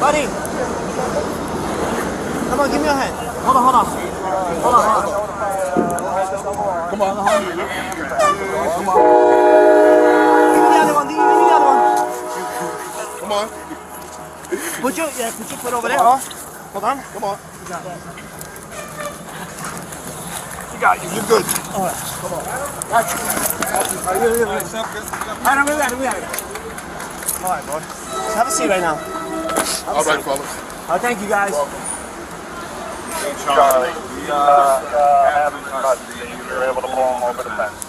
Buddy. Come on, give me your hand. Hold on, hold on. Hold on, hold on. Come on. Give me the other one. Give me the other one. Come on. Put your foot over there. Oh. Hold on. Come on. You got you. You're good. All right. Come on. Got you. All right, we got it. All right, boy. Have a seat right now. All right, fellas. Oh, thank you, guys. Charlie, we have him in custody and you were able to pull him over the fence.